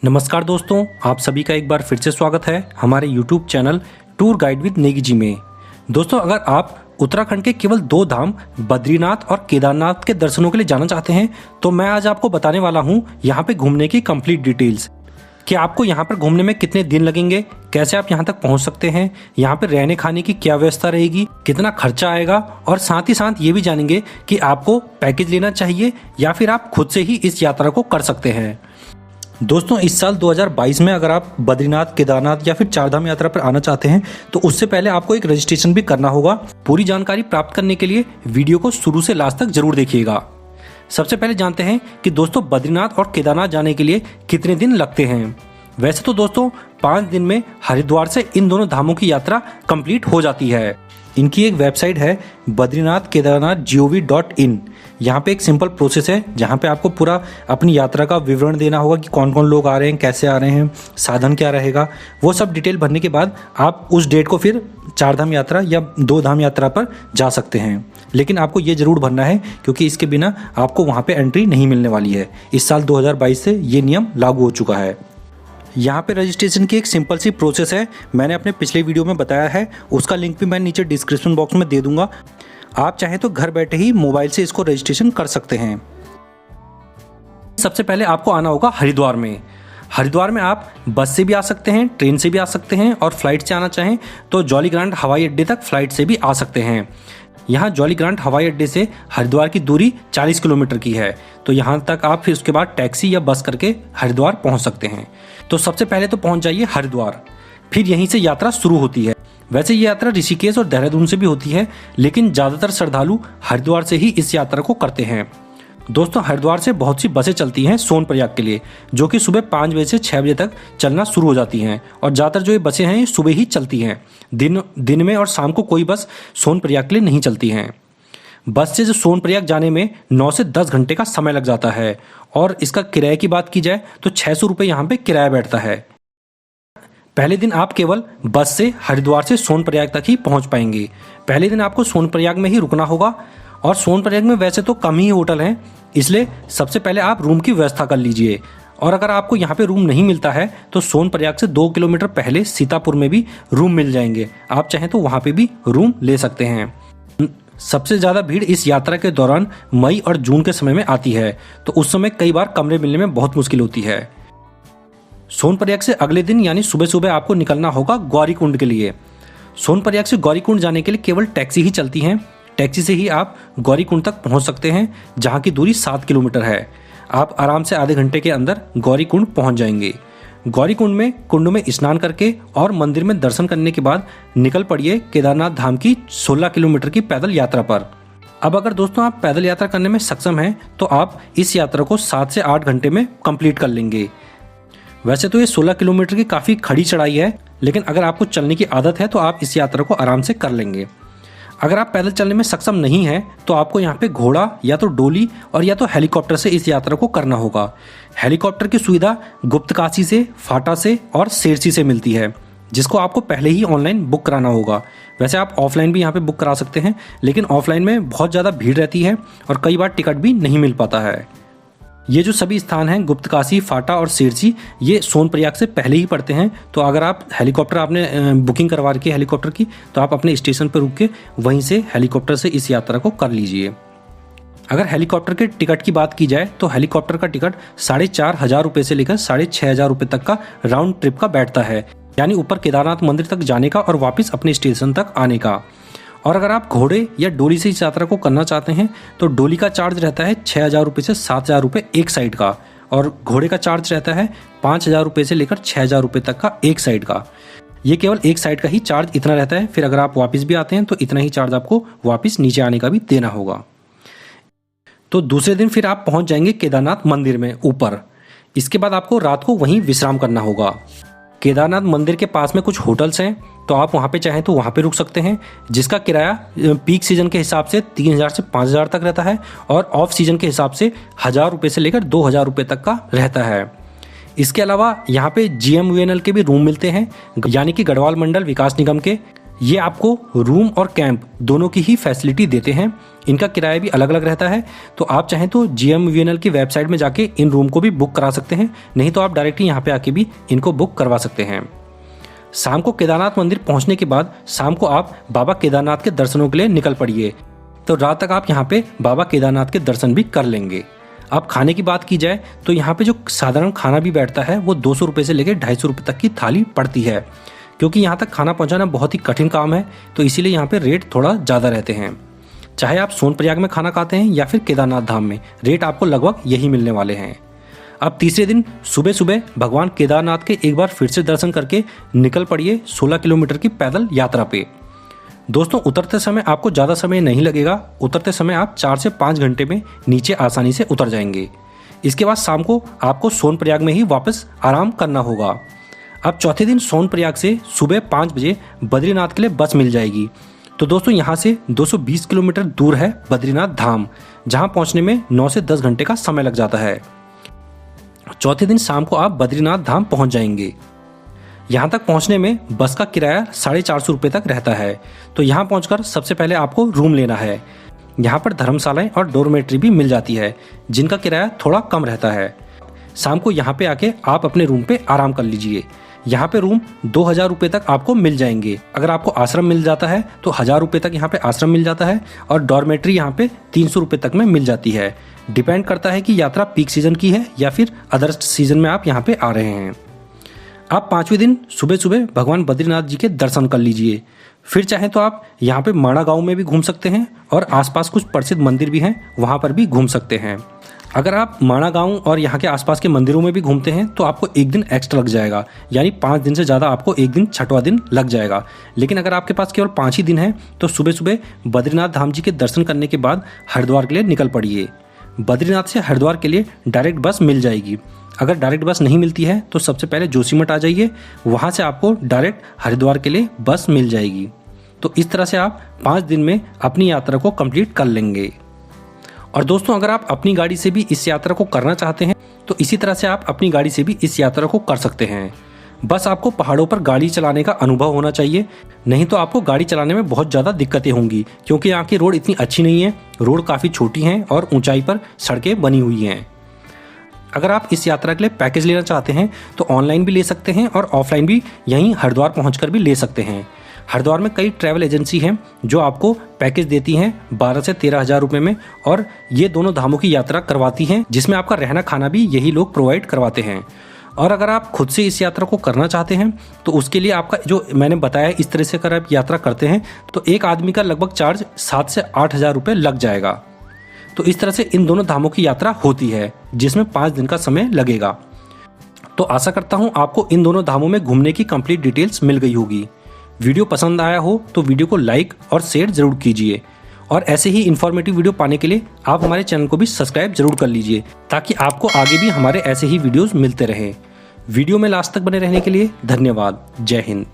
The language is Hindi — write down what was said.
नमस्कार दोस्तों, आप सभी का एक बार फिर से स्वागत है हमारे YouTube channel tour guide with Negi ji में। दोस्तों, अगर आप उत्तराखंड के केवल 2 धाम बद्रीनाथ और केदारनाथ के दर्शनों के लिए जाना चाहते हैं तो मैं आज आपको बताने वाला हूं यहां पे घूमने की कंप्लीट डिटेल्स कि आपको यहां पर घूमने में कितने दिन लगेंगे, कैसे आप यहां तक पहुंच सकते हैं, यहां पर रहने खाने की क्या व्यवस्था रहेगी, कितना खर्चा आएगा और साथ ही साथ ये भी जानेंगे कि आपको पैकेज लेना चाहिए या फिर आप खुद से ही इस यात्रा को कर सकते हैं। दोस्तों, इस साल 2022 में अगर आप बद्रीनाथ, केदारनाथ या फिर चारधाम यात्रा पर आना चाहते हैं तो उससे पहले आपको एक रजिस्ट्रेशन भी करना होगा। पूरी जानकारी प्राप्त करने के लिए वीडियो को शुरू से लास्ट तक जरूर देखिएगा। सबसे पहले जानते हैं कि दोस्तों बद्रीनाथ और केदारनाथ जाने के लिए कितने दिन लगते हैं। वैसे तो दोस्तों 5 दिन में हरिद्वार से इन दोनों धामों की यात्रा कंप्लीट हो जाती है। इनकी एक वेबसाइट है बद्रीनाथ केदारनाथ gov.in। यहाँ पे एक सिंपल प्रोसेस है जहाँ पे आपको पूरा अपनी यात्रा का विवरण देना होगा कि कौन कौन लोग आ रहे हैं, कैसे आ रहे हैं, साधन क्या रहेगा। वो सब डिटेल भरने के बाद आप उस डेट को फिर 4 धाम यात्रा या 2 धाम यात्रा पर जा सकते हैं। लेकिन आपको ये जरूर भरना है क्योंकि इसके बिना आपको वहाँ पे एंट्री नहीं मिलने वाली है। इस साल 2022 से ये नियम लागू हो चुका है। यहाँ पे रजिस्ट्रेशन की एक सिंपल सी प्रोसेस है, मैंने अपने पिछले वीडियो में बताया है, उसका लिंक भी मैं नीचे डिस्क्रिप्शन बॉक्स में दे दूंगा। आप चाहें तो घर बैठे ही मोबाइल से इसको रजिस्ट्रेशन कर सकते हैं। सबसे पहले आपको आना होगा हरिद्वार में। हरिद्वार में आप बस से भी आ सकते हैं, ट्रेन से भी आ सकते हैं और फ्लाइट से आना चाहें तो जॉली ग्रांट हवाई अड्डे तक फ्लाइट से भी आ सकते हैं। यहाँ जॉली ग्रांट हवाई अड्डे से हरिद्वार की दूरी 40 किलोमीटर की है, तो यहाँ तक आप फिर उसके बाद टैक्सी या बस करके हरिद्वार पहुँच सकते हैं। तो सबसे पहले तो पहुँच जाइए हरिद्वार, फिर यहीं से यात्रा शुरू होती है। वैसे ये यात्रा ऋषिकेश और देहरादून से भी होती है, लेकिन ज़्यादातर श्रद्धालु हरिद्वार से ही इस यात्रा को करते हैं। दोस्तों, हरिद्वार से बहुत सी बसें चलती हैं सोनप्रयाग के लिए, जो कि सुबह 5 बजे से 6 बजे तक चलना शुरू हो जाती हैं और ज़्यादातर जो ये बसें हैं ये सुबह ही चलती हैं। दिन में और शाम को कोई बस सोनप्रयाग के लिए नहीं चलती हैं। बस से जो सोनप्रयाग जाने में 9 से 10 घंटे का समय लग जाता है और इसका किराए की बात की जाए तो 600 रुपये यहाँ पे किराया बैठता है। पहले दिन आप केवल बस से हरिद्वार से सोनप्रयाग तक ही पहुँच पाएंगे। पहले दिन आपको सोनप्रयाग में ही रुकना होगा और सोनप्रयाग में वैसे तो कम ही होटल हैं, इसलिए सबसे पहले आप रूम की व्यवस्था कर लीजिए। और अगर आपको यहाँ पे रूम नहीं मिलता है तो सोनप्रयाग से 2 किलोमीटर पहले सीतापुर में भी रूम मिल जाएंगे, आप चाहें तो वहाँ पे भी रूम ले सकते हैं। सबसे ज़्यादा भीड़ इस यात्रा के दौरान मई और जून के समय में आती है, तो उस समय कई बार कमरे मिलने में बहुत मुश्किल होती है। सोनप्रयाग से अगले दिन यानी सुबह सुबह आपको निकलना होगा गौरीकुंड के लिए। सोनप्रयाग से गौरीकुंड जाने के लिए केवल टैक्सी ही चलती हैं। टैक्सी से ही आप गौरीकुंड तक पहुंच सकते हैं, जहां की दूरी 7 किलोमीटर है। आप आराम से आधे घंटे के अंदर गौरीकुंड पहुंच जाएंगे। गौरीकुंड में कुंड में स्नान करके और मंदिर में दर्शन करने के बाद निकल पड़िए केदारनाथ धाम की 16 किलोमीटर की पैदल यात्रा पर। अब अगर दोस्तों आप पैदल यात्रा करने में सक्षम हैं तो आप इस यात्रा को 7 से 8 घंटे में कंप्लीट कर लेंगे। वैसे तो ये 16 किलोमीटर की काफ़ी खड़ी चढ़ाई है, लेकिन अगर आपको चलने की आदत है तो आप इस यात्रा को आराम से कर लेंगे। अगर आप पैदल चलने में सक्षम नहीं हैं तो आपको यहाँ पे घोड़ा या तो डोली और या तो हेलीकॉप्टर से इस यात्रा को करना होगा। हेलीकॉप्टर की सुविधा गुप्तकाशी से, फाटा से और सेरसी से मिलती है, जिसको आपको पहले ही ऑनलाइन बुक कराना होगा। वैसे आप ऑफलाइन भी यहाँ पे बुक करा सकते हैं, लेकिन ऑफलाइन में बहुत ज़्यादा भीड़ रहती है और कई बार टिकट भी नहीं मिल पाता है। ये जो सभी स्थान हैं गुप्तकाशी, फाटा और सेरसी, ये सोनप्रयाग से पहले ही पड़ते हैं। तो अगर आप हेलीकॉप्टर आपने बुकिंग करवा रखी है हेलीकॉप्टर की, तो आप अपने स्टेशन पर रुक के वहीं से हेलीकॉप्टर से इस यात्रा को कर लीजिए। अगर हेलीकॉप्टर के टिकट की बात की जाए तो हेलीकॉप्टर का टिकट 4,500 रुपये से लेकर 6,500 रुपये तक का राउंड ट्रिप का बैठता है, यानी ऊपर केदारनाथ मंदिर तक जाने का और वापस अपने स्टेशन तक आने का। और अगर आप घोड़े या डोली से इस यात्रा को करना चाहते हैं तो डोली का चार्ज रहता है 6,000 रुपये से 7,000 रुपये एक साइड का, और घोड़े का चार्ज रहता है 5,000 रुपये से लेकर 6,000 रुपये तक का एक साइड का। ये केवल एक साइड का ही चार्ज इतना रहता है, फिर अगर आप वापस भी आते हैं तो इतना ही चार्ज आपको वापस नीचे आने का भी देना होगा। तो दूसरे दिन फिर आप पहुंच जाएंगे केदारनाथ मंदिर में ऊपर। इसके बाद आपको रात को वहीं विश्राम करना होगा। केदारनाथ मंदिर के पास में कुछ होटल्स हैं, तो आप वहाँ पे चाहें तो वहाँ पे रुक सकते हैं, जिसका किराया पीक सीजन के हिसाब से 3,000 से 5,000 तक रहता है और ऑफ सीजन के हिसाब से 1,000 रुपये से लेकर 2,000 रुपये तक का रहता है। इसके अलावा यहाँ पे GMUNL के भी रूम मिलते हैं, यानी कि गढ़वाल मंडल विकास निगम के, ये आपको रूम और कैंप दोनों की ही फैसिलिटी देते हैं। इनका किराया भी अलग अलग रहता है, तो आप चाहें तो GMVNL की वेबसाइट में जाके इन रूम को भी बुक करा सकते हैं, नहीं तो आप डायरेक्टली यहाँ पे आके भी इनको बुक करवा सकते हैं। शाम को केदारनाथ मंदिर पहुंचने के बाद शाम को आप बाबा केदारनाथ के दर्शनों के लिए निकल पड़िए, तो रात तक आप यहाँ पे बाबा केदारनाथ के दर्शन भी कर लेंगे। अब खाने की बात की जाए तो यहाँ पे जो साधारण खाना भी बैठता है वो 200 रुपये से लेकर 250 रुपये तक की थाली पड़ती है, क्योंकि यहाँ तक खाना पहुँचाना बहुत ही कठिन काम है, तो इसीलिए यहाँ पे रेट थोड़ा ज़्यादा रहते हैं। चाहे आप सोनप्रयाग में खाना खाते हैं या फिर केदारनाथ धाम में, रेट आपको लगभग यही मिलने वाले हैं। अब तीसरे दिन सुबह सुबह भगवान केदारनाथ के एक बार फिर से दर्शन करके निकल पड़िए 16 किलोमीटर की पैदल यात्रा पे। दोस्तों, उतरते समय आपको ज़्यादा समय नहीं लगेगा। उतरते समय आप 4 से 5 घंटे में नीचे आसानी से उतर जाएंगे। इसके बाद शाम को आपको सोनप्रयाग में ही वापस आराम करना होगा। अब चौथे दिन सोनप्रयाग से सुबह 5 बजे बद्रीनाथ के लिए बस मिल जाएगी। तो दोस्तों, यहाँ से 220 किलोमीटर दूर है बद्रीनाथ धाम, जहाँ पहुँचने में 9 से 10 घंटे का समय लग जाता है। चौथे दिन शाम को आप बद्रीनाथ धाम पहुँच जाएंगे। यहाँ तक पहुँचने में बस का किराया 450 रुपये तक रहता है। तो यहाँ पहुँचकर सबसे पहले आपको रूम लेना है। यहाँ पर धर्मशालाएं और डोरमेट्री भी मिल जाती है, जिनका किराया थोड़ा कम रहता है। शाम को यहाँ पे आके आप अपने रूम पे आराम कर लीजिए। यहाँ पे रूम 2000 रुपये तक आपको मिल जाएंगे। अगर आपको आश्रम मिल जाता है तो 1000 रुपये तक यहाँ पे आश्रम मिल जाता है, और डॉर्मेट्री यहाँ पे 300 रुपये तक में मिल जाती है। डिपेंड करता है कि यात्रा पीक सीजन की है या फिर अदर सीजन में आप यहाँ पे आ रहे हैं। आप 5वें दिन सुबह सुबह भगवान बद्रीनाथ जी के दर्शन कर लीजिए। फिर चाहें तो आप यहाँ पे माणा गांव में भी घूम सकते हैं, और आसपास कुछ प्रसिद्ध मंदिर भी हैं, वहाँ पर भी घूम सकते हैं। अगर आप माणा गांव और यहाँ के आसपास के मंदिरों में भी घूमते हैं तो आपको 1 दिन एक्स्ट्रा लग जाएगा, यानी 5 दिन से ज़्यादा आपको 1 दिन 6वां दिन लग जाएगा। लेकिन अगर आपके पास केवल 5 ही दिन है तो सुबह सुबह बद्रीनाथ धाम जी के दर्शन करने के बाद हरिद्वार के लिए निकल पड़िए। बद्रीनाथ से हरिद्वार के लिए डायरेक्ट बस मिल जाएगी। अगर डायरेक्ट बस नहीं मिलती है तो सबसे पहले जोशीमठ आ जाइए, वहाँ से आपको डायरेक्ट हरिद्वार के लिए बस मिल जाएगी। तो इस तरह से आप 5 दिन में अपनी यात्रा को कंप्लीट कर लेंगे। और दोस्तों, अगर आप अपनी गाड़ी से भी इस यात्रा को करना चाहते हैं तो इसी तरह से आप अपनी गाड़ी से भी इस यात्रा को कर सकते हैं। बस आपको पहाड़ों पर गाड़ी चलाने का अनुभव होना चाहिए, नहीं तो आपको गाड़ी चलाने में बहुत ज़्यादा दिक्कतें होंगी, क्योंकि यहाँ की रोड इतनी अच्छी नहीं है। रोड काफ़ी छोटी हैं और ऊंचाई पर सड़कें बनी हुई हैं। अगर आप इस यात्रा के लिए पैकेज लेना चाहते हैं तो ऑनलाइन भी ले सकते हैं और ऑफलाइन भी यहीं हरिद्वार पहुँचकर भी ले सकते हैं। हरिद्वार में कई ट्रैवल एजेंसी हैं जो आपको पैकेज देती हैं 12 से 13 हज़ार रुपये में, और ये दोनों धामों की यात्रा करवाती हैं, जिसमें आपका रहना खाना भी यही लोग प्रोवाइड करवाते हैं। और अगर आप खुद से इस यात्रा को करना चाहते हैं तो उसके लिए आपका जो मैंने बताया इस तरह से अगर आप यात्रा करते हैं तो एक आदमी का लगभग चार्ज 7 से 8 हज़ार रुपये लग जाएगा। तो इस तरह से इन दोनों धामों की यात्रा होती है, जिसमें 5 दिन का समय लगेगा। तो आशा करता हूँ आपको इन दोनों धामों में घूमने की कंप्लीट डिटेल्स मिल गई होगी। वीडियो पसंद आया हो तो वीडियो को लाइक और शेयर जरूर कीजिए, और ऐसे ही इन्फॉर्मेटिव वीडियो पाने के लिए आप हमारे चैनल को भी सब्सक्राइब जरूर कर लीजिए, ताकि आपको आगे भी हमारे ऐसे ही वीडियोस मिलते रहें। वीडियो में लास्ट तक बने रहने के लिए धन्यवाद। जय हिंद।